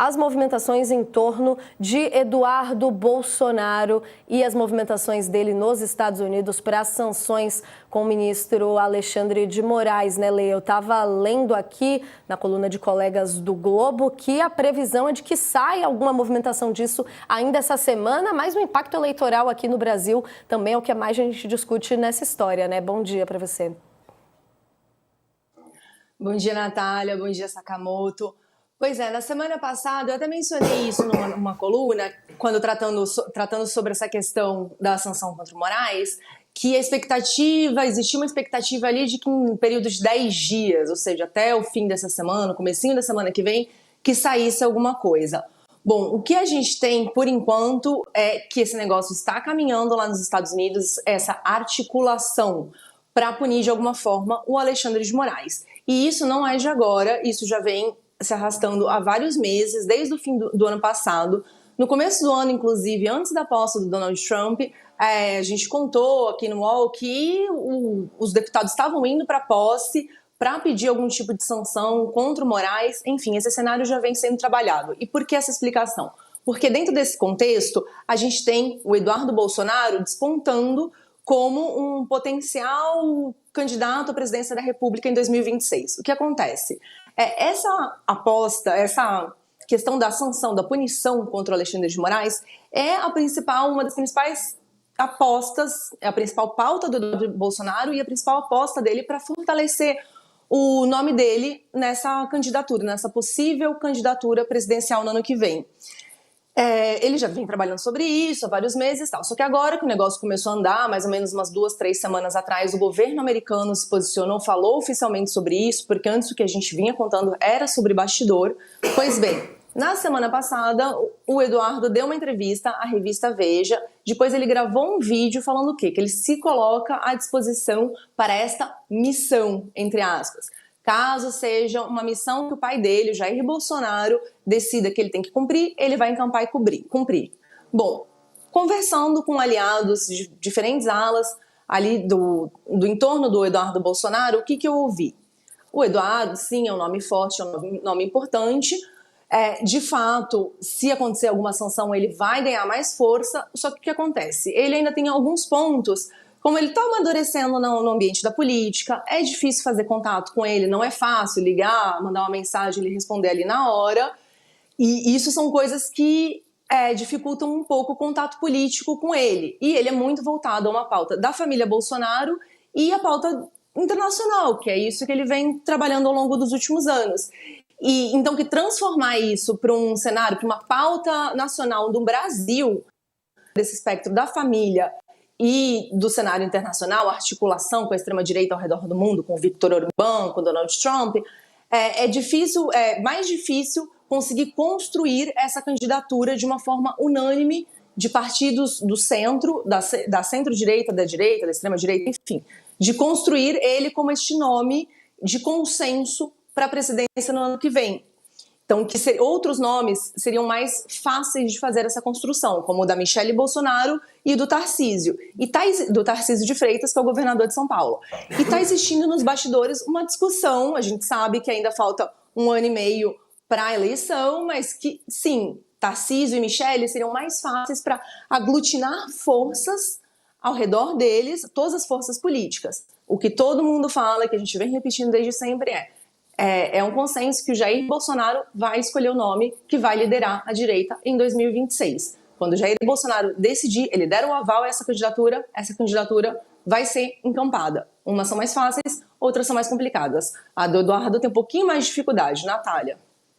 as movimentações em torno de Eduardo Bolsonaro e as movimentações dele nos Estados Unidos para as sanções com o ministro Alexandre de Moraes, né, Lê? Eu estava lendo aqui na coluna de colegas do Globo que a previsão é de que saia alguma movimentação disso ainda essa semana, mas o impacto eleitoral aqui no Brasil também é o que mais a gente discute nessa história, né? Bom dia para você. Bom dia, Natália. Bom dia, Sakamoto. Pois é, na semana passada eu até mencionei isso numa coluna, quando tratando sobre essa questão da sanção contra o Moraes, que existia uma expectativa ali de que em um período de 10 dias, ou seja, até o fim dessa semana, comecinho da semana que vem, que saísse alguma coisa. Bom, o que a gente tem, por enquanto, é que esse negócio está caminhando lá nos Estados Unidos, essa articulação para punir de alguma forma o Alexandre de Moraes. E isso não é de agora, isso já vem se arrastando há vários meses, desde o fim do ano passado. No começo do ano, inclusive, antes da posse do Donald Trump, a gente contou aqui no UOL que os deputados estavam indo para a posse para pedir algum tipo de sanção contra o Moraes. Enfim, esse cenário já vem sendo trabalhado. E por que essa explicação? Porque dentro desse contexto, a gente tem o Eduardo Bolsonaro despontando como um potencial candidato à presidência da República em 2026. O que acontece? Essa aposta, essa questão da sanção, da punição contra o Alexandre de Moraes é uma das principais apostas, é a principal pauta do Eduardo Bolsonaro e a principal aposta dele para fortalecer o nome dele nessa candidatura, nessa possível candidatura presidencial no ano que vem. Ele já vem trabalhando sobre isso há vários meses e tal. Só que agora que o negócio começou a andar, mais ou menos umas 2, 3 semanas atrás, o governo americano se posicionou, falou oficialmente sobre isso, porque antes o que a gente vinha contando era sobre bastidor. Pois bem, na semana passada, o Eduardo deu uma entrevista à revista Veja, depois ele gravou um vídeo falando o quê? Que ele se coloca à disposição para esta missão, entre aspas. Caso seja uma missão que o pai dele, o Jair Bolsonaro, decida que ele tem que cumprir, ele vai encampar e cumprir. Bom, conversando com aliados de diferentes alas ali do entorno do Eduardo Bolsonaro, o que eu ouvi? O Eduardo, sim, é um nome forte, é um nome importante. De fato, se acontecer alguma sanção, ele vai ganhar mais força. Só que o que acontece? Ele ainda tem alguns pontos. Como ele está amadurecendo no ambiente da política, é difícil fazer contato com ele, não é fácil ligar, mandar uma mensagem, ele responder ali na hora. E isso são coisas que dificultam um pouco o contato político com ele. E ele é muito voltado a uma pauta da família Bolsonaro e a pauta internacional, que é isso que ele vem trabalhando ao longo dos últimos anos. E então, que transformar isso para um cenário, para uma pauta nacional do Brasil, desse espectro da família e do cenário internacional, a articulação com a extrema-direita ao redor do mundo, com Viktor Orbán, com Donald Trump, é mais difícil conseguir construir essa candidatura de uma forma unânime de partidos do centro, da centro-direita, da direita, da extrema-direita, enfim, de construir ele como este nome de consenso para a presidência no ano que vem. Então, outros nomes seriam mais fáceis de fazer essa construção, como o da Michelle Bolsonaro e do Tarcísio. Do Tarcísio de Freitas, que é o governador de São Paulo. E está existindo nos bastidores uma discussão, a gente sabe que ainda falta 1 ano e meio para a eleição, mas que, sim, Tarcísio e Michelle seriam mais fáceis para aglutinar forças ao redor deles, todas as forças políticas. O que todo mundo fala, que a gente vem repetindo desde sempre é um consenso que o Jair Bolsonaro vai escolher o nome que vai liderar a direita em 2026. Quando o Jair Bolsonaro decidir, ele der o aval a essa candidatura vai ser encampada. Umas são mais fáceis, outras são mais complicadas. A do Eduardo tem um pouquinho mais de dificuldade. Natália.